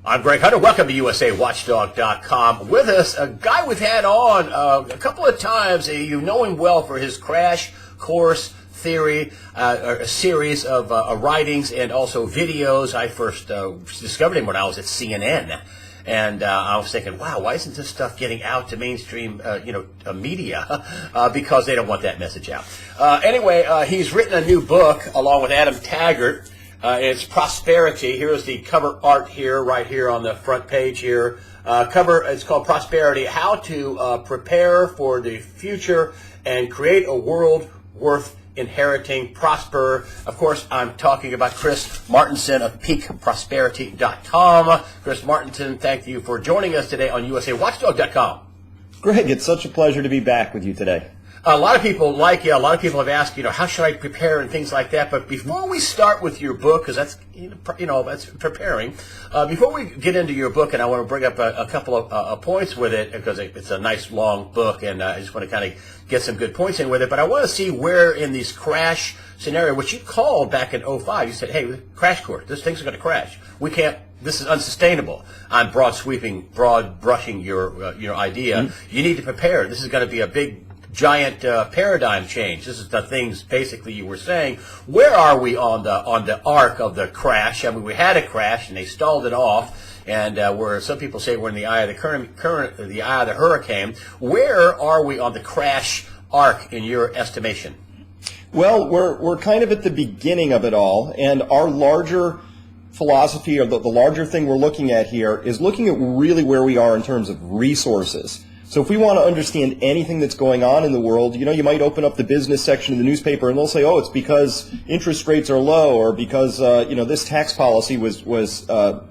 I'm Greg Hunter. Welcome to USAWatchdog.com. With us, a guy we've had on a couple of times. You know him well for his crash course theory, a series of writings and also videos. I first discovered him when I was at CNN. And I was thinking, wow, why isn't this stuff getting out to mainstream, media? Because they don't want that message out. Anyway, he's written a new book along with Adam Taggart. It's Prosperity. Here's the cover art here, right here on the front page here. It's called Prosperity, How to Prepare for the Future and Create a World Worth Inheriting. Prosper. Of course, I'm talking about Chris Martenson of peakprosperity.com. Chris Martenson, thank you for joining us today on USAWatchdog.com. Greg, it's such a pleasure to be back with you today. A lot of people like you. A lot of people have asked, how should I prepare and things like that. But before we start with your book, because that's, that's preparing. Before we get into your book, and I want to bring up a couple of points with it, because it's a nice long book, and I just want to kind of get some good points in with it. But I want to see where in these crash scenario, which you called back in '05, you said, hey, crash course, this thing's going to crash. We can't. This is unsustainable. I'm broad brushing your idea. Mm-hmm. You need to prepare. This is going to be a big, giant paradigm change. This is the things basically you were saying. Where are we on the arc of the crash? I mean, we had a crash and they stalled it off, and where some people say we're in the eye of the eye of the hurricane. Where are we on the crash arc in your estimation? Well, we're kind of at the beginning of it all, and our larger philosophy, or the larger thing we're looking at here, is looking at really where we are in terms of resources. So if we want to understand anything that's going on in the world, you might open up the business section of the newspaper and they'll say, oh, it's because interest rates are low, or because, this tax policy was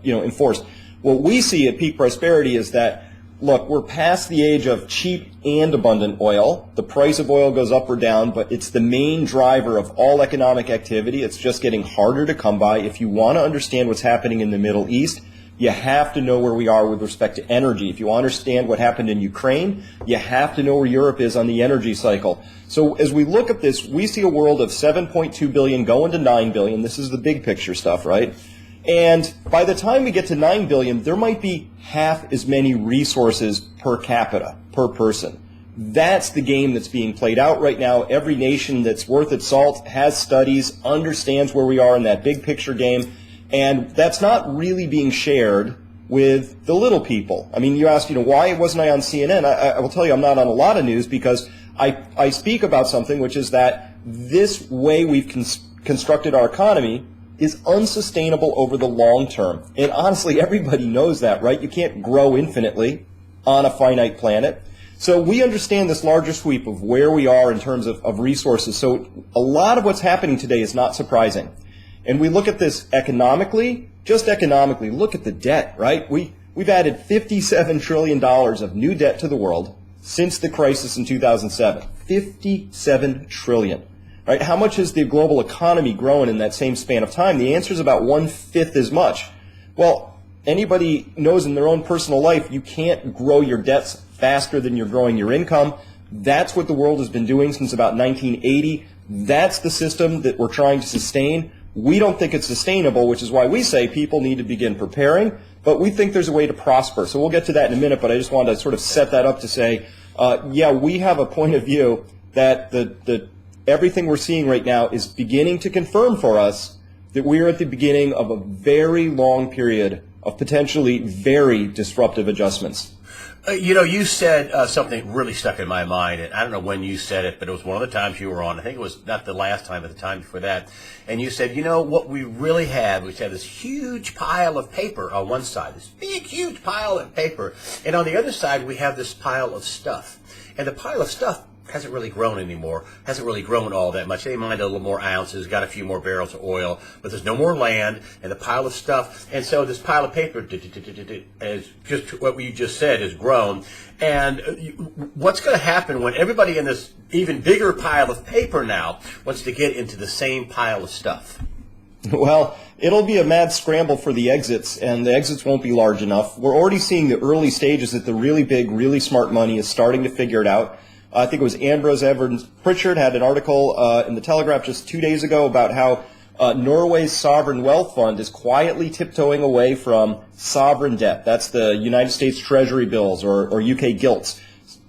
enforced. What we see at Peak Prosperity is that, look, we're past the age of cheap and abundant oil. The price of oil goes up or down, but it's the main driver of all economic activity. It's just getting harder to come by. If you want to understand what's happening in the Middle East, you have to know where we are with respect to energy. If you understand what happened in Ukraine, you have to know where Europe is on the energy cycle. So as we look at this, we see a world of 7.2 billion going to 9 billion. This is the big picture stuff, right? And by the time we get to 9 billion, there might be half as many resources per capita, per person. That's the game that's being played out right now. Every nation that's worth its salt has studies, understands where we are in that big picture game. And that's not really being shared with the little people. I mean, you asked, why wasn't I on CNN? I will tell you I'm not on a lot of news because I speak about something, which is that this way we've constructed our economy is unsustainable over the long term. And honestly, everybody knows that, right? You can't grow infinitely on a finite planet. So we understand this larger sweep of where we are in terms of resources. So a lot of what's happening today is not surprising. And we look at this economically, just economically, look at the debt, right? We've added $57 trillion of new debt to the world since the crisis in 2007. 57 trillion, right? How much has the global economy grown in that same span of time? The answer is about 1/5 as much. Well, anybody knows in their own personal life, you can't grow your debts faster than you're growing your income. That's what the world has been doing since about 1980. That's the system that we're trying to sustain. We don't think it's sustainable, which is why we say people need to begin preparing, but we think there's a way to prosper. So we'll get to that in a minute, but I just wanted to sort of set that up to say, we have a point of view that everything we're seeing right now is beginning to confirm for us that we're at the beginning of a very long period of potentially very disruptive adjustments. You said something really stuck in my mind, and I don't know when you said it, but it was one of the times you were on. I think it was not the last time, but the time before that. And you said, what we really have, we have this huge pile of paper on one side, this big, huge pile of paper. And on the other side, we have this pile of stuff. And the pile of stuff hasn't really grown anymore, hasn't really grown all that much. They mined a little more ounces, got a few more barrels of oil, but there's no more land and the pile of stuff. And so this pile of paper is just what you just said has grown. And what's going to happen when everybody in this even bigger pile of paper now wants to get into the same pile of stuff? Well, it'll be a mad scramble for the exits, and the exits won't be large enough. We're already seeing the early stages that the really big, really smart money is starting to figure it out. I think it was Ambrose Evans Pritchard had an article in the Telegraph just 2 days ago about how Norway's sovereign wealth fund is quietly tiptoeing away from sovereign debt. That's the United States Treasury bills or UK gilts.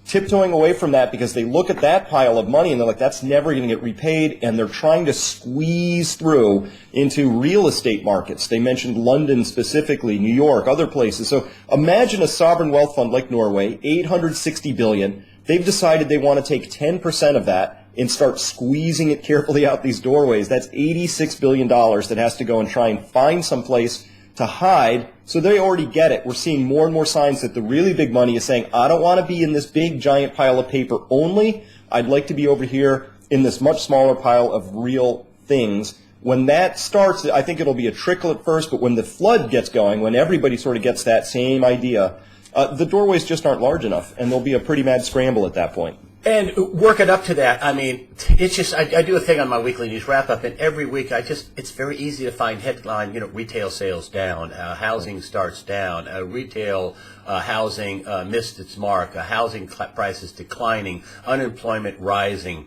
Tiptoeing away from that because they look at that pile of money and they're like, that's never going to get repaid, and they're trying to squeeze through into real estate markets. They mentioned London specifically, New York, other places. So imagine a sovereign wealth fund like Norway, $860 billion. They've decided they want to take 10% of that and start squeezing it carefully out these doorways. That's $86 billion that has to go and try and find some place to hide. So they already get it. We're seeing more and more signs that the really big money is saying, I don't want to be in this big giant pile of paper only. I'd like to be over here in this much smaller pile of real things. When that starts, I think it'll be a trickle at first, but when the flood gets going, when everybody sort of gets that same idea, the doorways just aren't large enough, and there'll be a pretty mad scramble at that point. And working up to that, I mean, it's just, I do a thing on my weekly news wrap up, and every week it's very easy to find headline, retail sales down, housing starts down, retail housing missed its mark, housing prices declining, unemployment rising,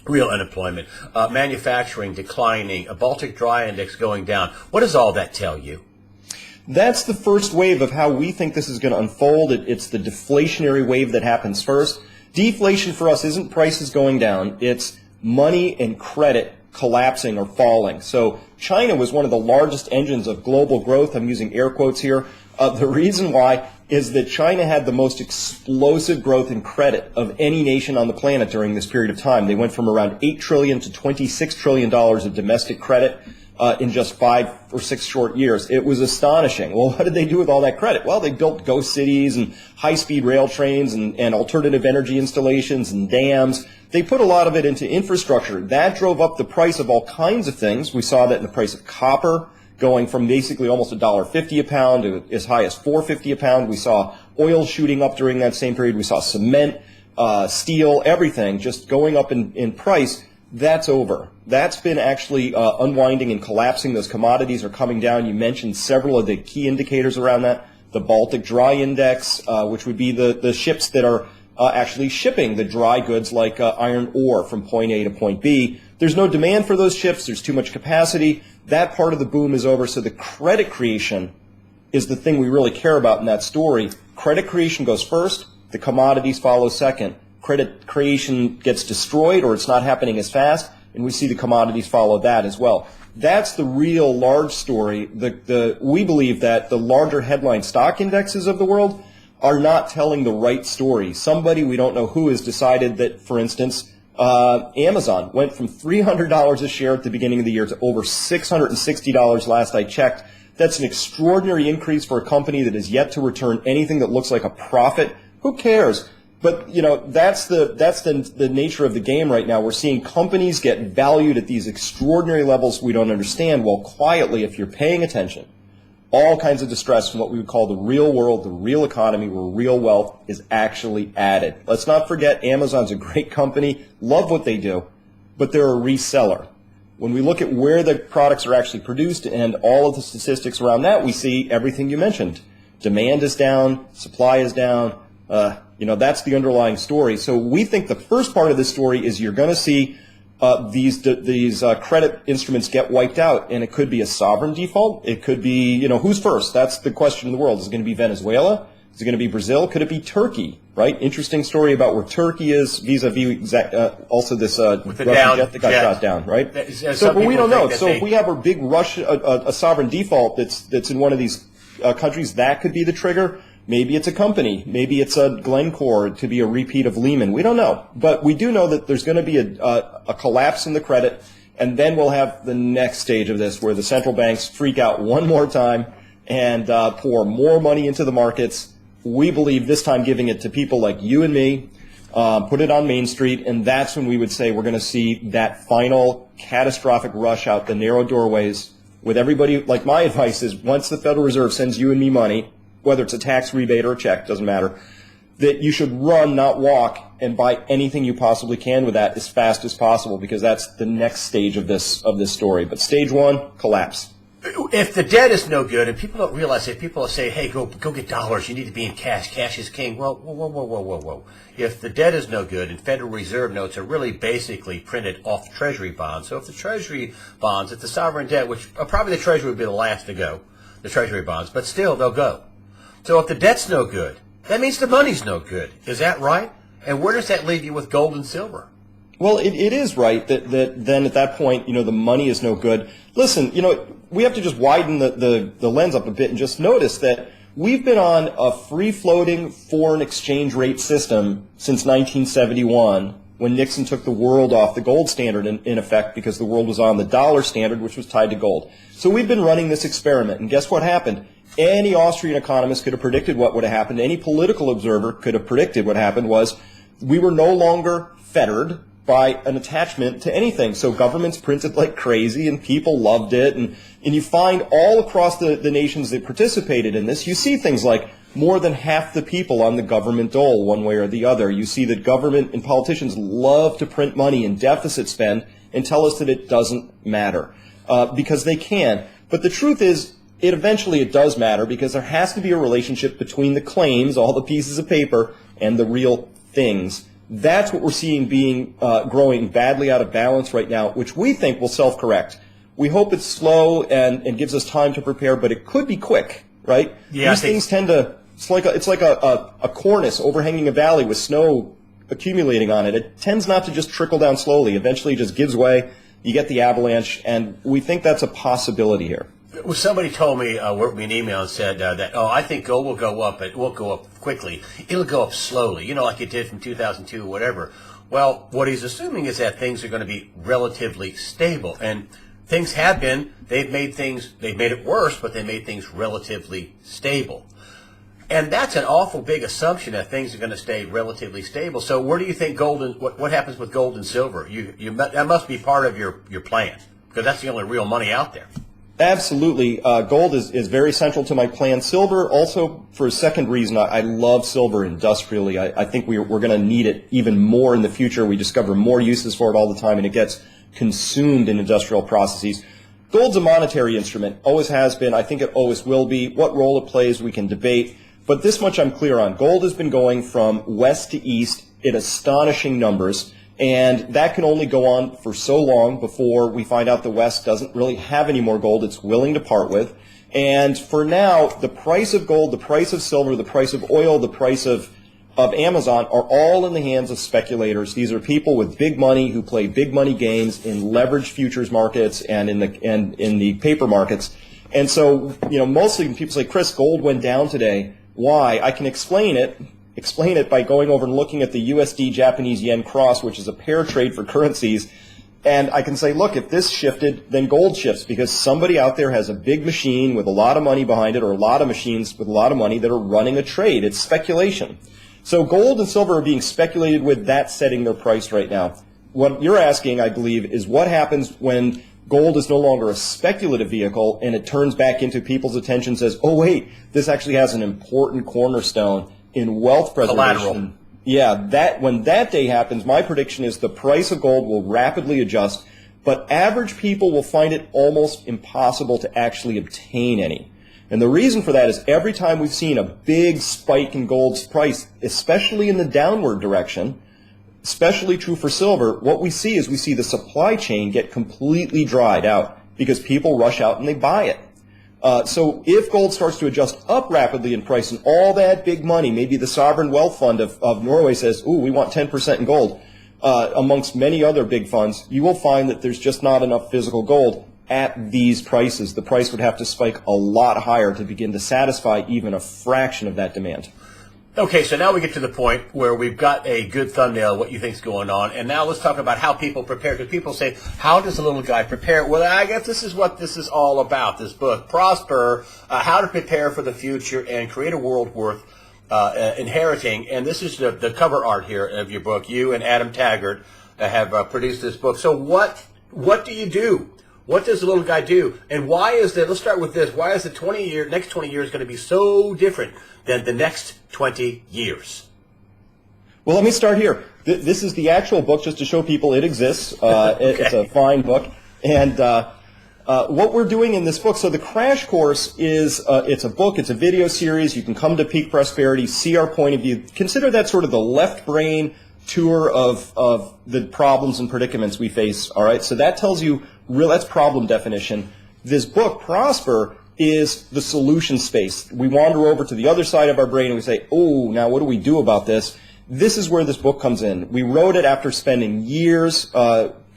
real unemployment, manufacturing declining, a Baltic Dry Index going down. What does all that tell you? That's the first wave of how we think this is going to unfold. It's the deflationary wave that happens first. Deflation for us isn't prices going down. It's money and credit collapsing or falling. So China was one of the largest engines of global growth. I'm using air quotes here. The reason why is that China had the most explosive growth in credit of any nation on the planet during this period of time. They went from around $8 trillion to $26 trillion of domestic credit in just 5 or 6 short years. It was astonishing. Well, what did they do with all that credit? Well, they built ghost cities and high-speed rail trains and alternative energy installations and dams. They put a lot of it into infrastructure. That drove up the price of all kinds of things. We saw that in the price of copper, going from basically almost $1.50 a pound to as high as $4.50 a pound. We saw oil shooting up during that same period. We saw cement, steel, everything just going up in price. That's over. That's been actually unwinding and collapsing. Those commodities are coming down. You mentioned several of the key indicators around that. The Baltic Dry Index, which would be the ships that are actually shipping the dry goods like iron ore from point A to point B. There's no demand for those ships. There's too much capacity. That part of the boom is over. So the credit creation is the thing we really care about in that story. Credit creation goes first. The commodities follow second. Credit creation gets destroyed or it's not happening as fast, and we see the commodities follow that as well. That's the real large story. We believe that the larger headline stock indexes of the world are not telling the right story. Somebody, we don't know who, has decided that, for instance, Amazon went from $300 a share at the beginning of the year to over $660 last I checked. That's an extraordinary increase for a company that is yet to return anything that looks like a profit. Who cares? But, that's the nature of the game right now. We're seeing companies get valued at these extraordinary levels we don't understand, while quietly, if you're paying attention, all kinds of distress from what we would call the real world, the real economy, where real wealth is actually added. Let's not forget Amazon's a great company, love what they do, but they're a reseller. When we look at where the products are actually produced and all of the statistics around that, we see everything you mentioned. Demand is down, supply is down. That's the underlying story. So we think the first part of this story is you're going to see these credit instruments get wiped out, and it could be a sovereign default. It could be, who's first? That's the question in the world. Is it going to be Venezuela? Is it going to be Brazil? Could it be Turkey? Right? Interesting story about where Turkey is vis-a-vis also this Russian jet that got shot down. Right? But we don't know. So if we have a big a sovereign default that's in one of these countries, that could be the trigger. Maybe it's a company. Maybe it's a Glencore to be a repeat of Lehman. We don't know. But we do know that there's going to be a collapse in the credit, and then we'll have the next stage of this where the central banks freak out one more time and pour more money into the markets. We believe this time giving it to people like you and me, put it on Main Street, and that's when we would say we're going to see that final catastrophic rush out the narrow doorways with everybody. Like, my advice is, once the Federal Reserve sends you and me money, whether it's a tax rebate or a check, doesn't matter, that you should run, not walk, and buy anything you possibly can with that as fast as possible, because that's the next stage of this story. But stage one, collapse. If the debt is no good, and people don't realize it, people say, "Hey, go get dollars. You need to be in cash. Cash is king." Well, whoa. If the debt is no good, and Federal Reserve notes are really basically printed off Treasury bonds. So if the Treasury bonds, if the sovereign debt, which probably the Treasury would be the last to go, the Treasury bonds, but still they'll go. So if the debt's no good, that means the money's no good. Is that right? And where does that leave you with gold and silver? Well, it is right that then at that point, the money is no good. Listen, we have to just widen the lens up a bit and just notice that we've been on a free-floating foreign exchange rate system since 1971 when Nixon took the world off the gold standard in effect because the world was on the dollar standard, which was tied to gold. So we've been running this experiment, and guess what happened? Any Austrian economist could have predicted what would have happened. Any political observer could have predicted what happened was we were no longer fettered by an attachment to anything. So governments printed like crazy and people loved it. And you find all across the nations that participated in this, you see things like more than half the people on the government dole one way or the other. You see that government and politicians love to print money and deficit spend and tell us that it doesn't matter because they can. But the truth is, it does matter because there has to be a relationship between the claims, all the pieces of paper, and the real things. That's what we're seeing being growing badly out of balance right now, which we think will self-correct. We hope it's slow and gives us time to prepare, but it could be quick, right? Yeah, these things tend to. It's like a cornice overhanging a valley with snow accumulating on it. It tends not to just trickle down slowly. Eventually, it just gives way. You get the avalanche, and we think that's a possibility here. Well, somebody told me, wrote me an email and said that, I think gold will go up. It won't go up quickly. It'll go up slowly, like it did from 2002 or whatever. Well, what he's assuming is that things are going to be relatively stable. And things have been. They've made it worse, but they made things relatively stable. And that's an awful big assumption that things are going to stay relatively stable. So where do you think what happens with gold and silver? That must be part of your plan, because that's the only real money out there. Absolutely. Gold is very central to my plan. Silver also, for a second reason, I love silver industrially. I think we're going to need it even more in the future. We discover more uses for it all the time, and it gets consumed in industrial processes. Gold's a monetary instrument, always has been. I think it always will be. What role it plays, we can debate. But this much I'm clear on. Gold has been going from west to east in astonishing numbers. And that can only go on for so long before we find out the West doesn't really have any more gold it's willing to part with. And for now, the price of gold, the price of silver, the price of oil, the price of Amazon are all in the hands of speculators. These are people with big money who play big money games in leveraged futures markets and in the paper markets. And so, mostly when people say, Chris, gold went down today. Why? I can explain it by going over and looking at the USD Japanese yen cross, which is a pair trade for currencies. And I can say, look, if this shifted, then gold shifts because somebody out there has a big machine with a lot of money behind it or a lot of machines with a lot of money that are running a trade. It's speculation. So gold and silver are being speculated with. That's setting their price right now. What you're asking, I believe, is what happens when gold is no longer a speculative vehicle and it turns back into people's attention and says, oh, wait, this actually has an important cornerstone in wealth preservation. Collateral. Yeah, when that day happens, my prediction is the price of gold will rapidly adjust, but average people will find it almost impossible to actually obtain any. And the reason for that is every time we've seen a big spike in gold's price, especially in the downward direction, especially true for silver, what we see is the supply chain get completely dried out because people rush out and they buy it. So if gold starts to adjust up rapidly in price and all that big money, maybe the sovereign wealth fund of Norway says, ooh, we want 10% in gold, amongst many other big funds, you will find that there's just not enough physical gold at these prices. The price would have to spike a lot higher to begin to satisfy even a fraction of that demand. Okay, so now we get to the point where we've got a good thumbnail of what you think's going on, and now let's talk about how people prepare, because people say, how does a little guy prepare? Well, I guess this is what this is all about, this book, Prosper, How to Prepare for the Future and Create a World Worth Inheriting, and this is the cover art here of your book. You and Adam Taggart have produced this book. So what do you do? What does the little guy do? And why is let's start with this, why is the next 20 years going to be so different than the next 20 years? Well, let me start here. This is the actual book just to show people it exists. Okay. It's a fine book. And What we're doing in this book, so the crash course is, it's a book, it's a video series. You can come to Peak Prosperity, see our point of view. Consider that sort of the left brain tour of the problems and predicaments we face, all right? So that tells you, that's problem definition. This book, Prosper, is the solution space. We wander over to the other side of our brain and we say, oh, now what do we do about this? This is where this book comes in. We wrote it after spending years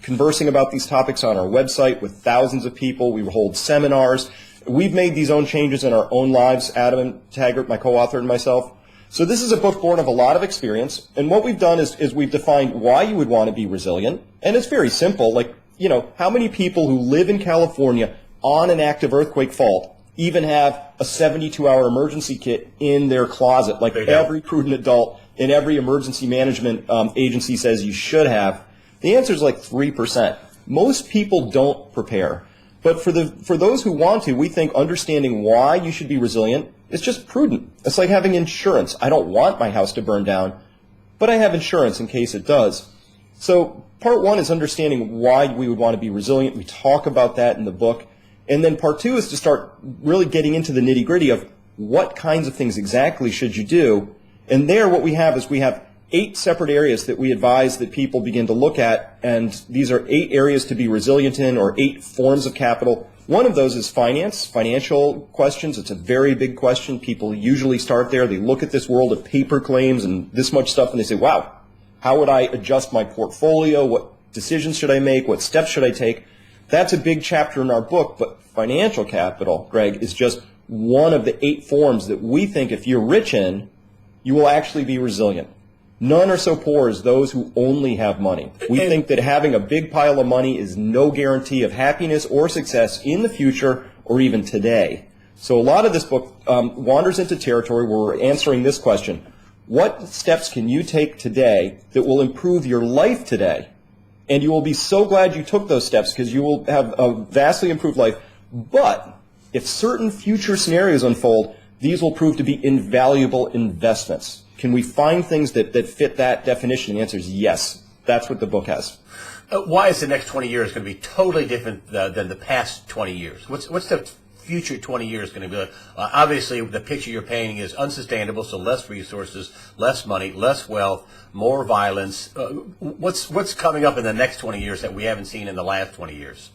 conversing about these topics on our website with thousands of people. We hold seminars. We've made these own changes in our own lives, Adam Taggart, my co-author, and myself. So this is a book born of a lot of experience. And what we've done is we've defined why you would want to be resilient. And it's very simple. Like, you know, how many people who live in California on an active earthquake fault even have a 72-hour emergency kit in their closet, like every prudent adult in every emergency management agency says you should have? The answer is like 3%. Most people don't prepare. But for those who want to, we think understanding why you should be resilient is just prudent. It's like having insurance. I don't want my house to burn down, but I have insurance in case it does. So part one is understanding why we would want to be resilient. We talk about that in the book. And then part two is to start really getting into the nitty-gritty of what kinds of things exactly should you do. And there what we have is we have 8 separate areas that we advise that people begin to look at. And these are 8 areas to be resilient in, or 8 forms of capital. One of those is finance, financial questions. It's a very big question. People usually start there. They look at this world of paper claims and this much stuff and they say, wow, how would I adjust my portfolio? What decisions should I make? What steps should I take? That's a big chapter in our book, but financial capital, Greg, is just one of the 8 forms that we think if you're rich in, you will actually be resilient. None are so poor as those who only have money. We think that having a big pile of money is no guarantee of happiness or success in the future or even today. So a lot of this book wanders into territory where we're answering this question. What steps can you take today that will improve your life today? And you will be so glad you took those steps because you will have a vastly improved life. But if certain future scenarios unfold, these will prove to be invaluable investments. Can we find things that fit that definition? The answer is yes. That's what the book has. Why is the next 20 years going to be totally different than the past 20 years? What's the future 20 years going to be? Obviously, the picture you're painting is unsustainable, so less resources, less money, less wealth, more violence. What's coming up in the next 20 years that we haven't seen in the last 20 years?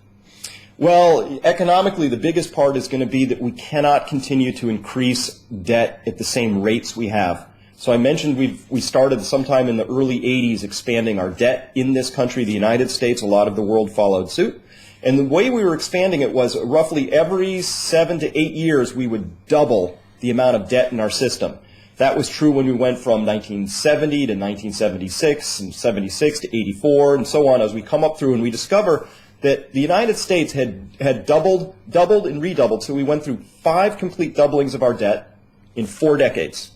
Well, economically, the biggest part is going to be that we cannot continue to increase debt at the same rates we have. So I mentioned we started sometime in the early 80s expanding our debt in this country, the United States. A lot of the world followed suit. And the way we were expanding it was roughly every 7 to 8 years we would double the amount of debt in our system. That was true when we went from 1970 to 1976 and 76 to 84 and so on as we come up through, and we discover that the United States had doubled and redoubled. So we went through 5 complete doublings of our debt in 4 decades,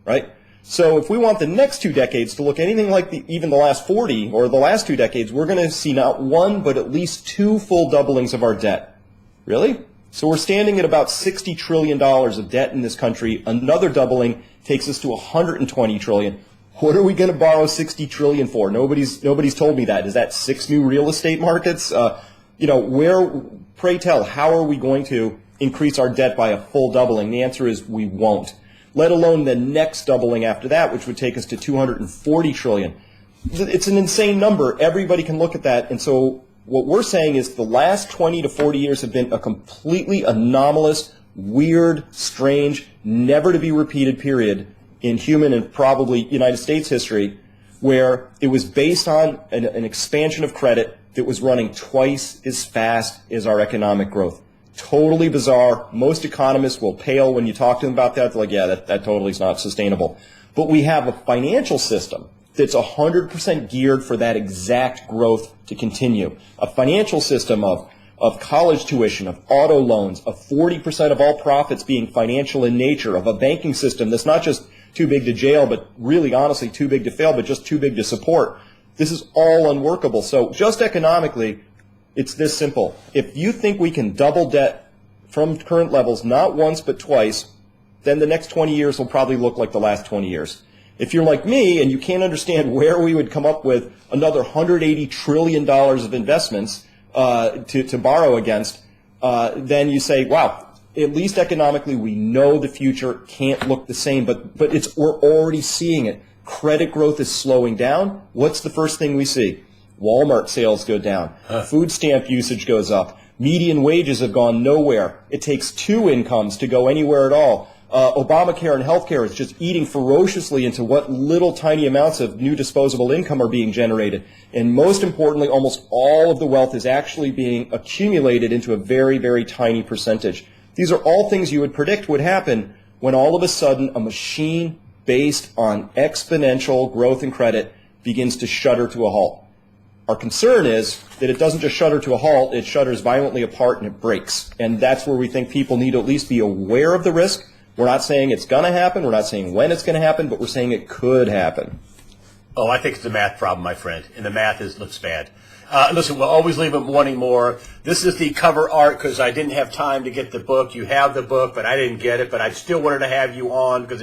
right? So if we want the next 2 decades to look anything like even the last 40 or the last 2 decades, we're going to see not 1 but at least 2 full doublings of our debt. Really? So we're standing at about $60 trillion of debt in this country. Another doubling takes us to $120 trillion. What are we going to borrow $60 trillion for? Nobody's told me that. Is that 6 new real estate markets? Pray tell, how are we going to increase our debt by a full doubling? The answer is we won't. Let alone the next doubling after that, which would take us to $240 trillion. It's an insane number. Everybody can look at that. And so what we're saying is the last 20 to 40 years have been a completely anomalous, weird, strange, never to be repeated period in human and probably United States history, where it was based on an expansion of credit that was running twice as fast as our economic growth. Totally bizarre. Most economists will pale when you talk to them about that. They're like, yeah, that totally is not sustainable. But we have a financial system that's 100% geared for that exact growth to continue. A financial system of college tuition, of auto loans, of 40% of all profits being financial in nature, of a banking system that's not just too big to jail, but really honestly too big to fail, but just too big to support. This is all unworkable. So just economically, it's this simple. If you think we can double debt from current levels, not once but twice, then the next 20 years will probably look like the last 20 years. If you're like me and you can't understand where we would come up with another $180 trillion of investments to borrow against, then you say, wow, at least economically we know the future can't look the same, but we're already seeing it. Credit growth is slowing down. What's the first thing we see? Walmart sales go down. Food stamp usage goes up. Median wages have gone nowhere. It takes 2 incomes to go anywhere at all. Obamacare and healthcare is just eating ferociously into what little tiny amounts of new disposable income are being generated. And most importantly, almost all of the wealth is actually being accumulated into a very, very tiny percentage. These are all things you would predict would happen when all of a sudden a machine based on exponential growth and credit begins to shudder to a halt. Our concern is that it doesn't just shudder to a halt, it shudders violently apart and it breaks. And that's where we think people need to at least be aware of the risk. We're not saying it's going to happen, we're not saying when it's going to happen, but we're saying it could happen. Oh, I think it's a math problem, my friend, and the math looks bad. Listen, we'll always leave them wanting more. This is the cover art because I didn't have time to get the book. You have the book, but I didn't get it. But I still wanted to have you on because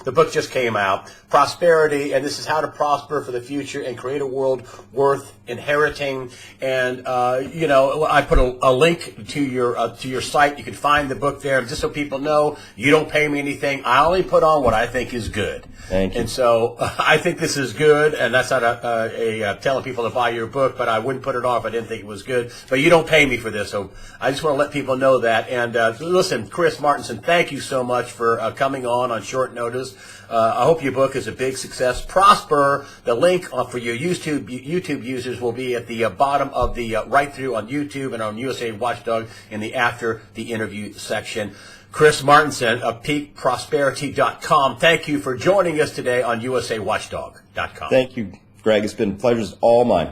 the book just came out. Prosperity, and this is how to prosper for the future and create a world worth inheriting. And I put a link to your site. You can find the book there. Just so people know, you don't pay me anything. I only put on what I think is good. Thank you. And so I think this is good, and that's not telling people to buy your book, but I wouldn't put it on if I didn't think it was good. But you don't pay me for this, so I just want to let people know that. And listen, Chris Martenson, thank you so much for coming on short notice. I hope your book is a big success. Prosper. The link for your YouTube users will be at the bottom of the right through on YouTube and on USA Watchdog in the after the interview section. Chris Martenson of peakprosperity.com. Thank you for joining us today on USAWatchdog.com. Thank you, Greg. It's been pleasures all mine.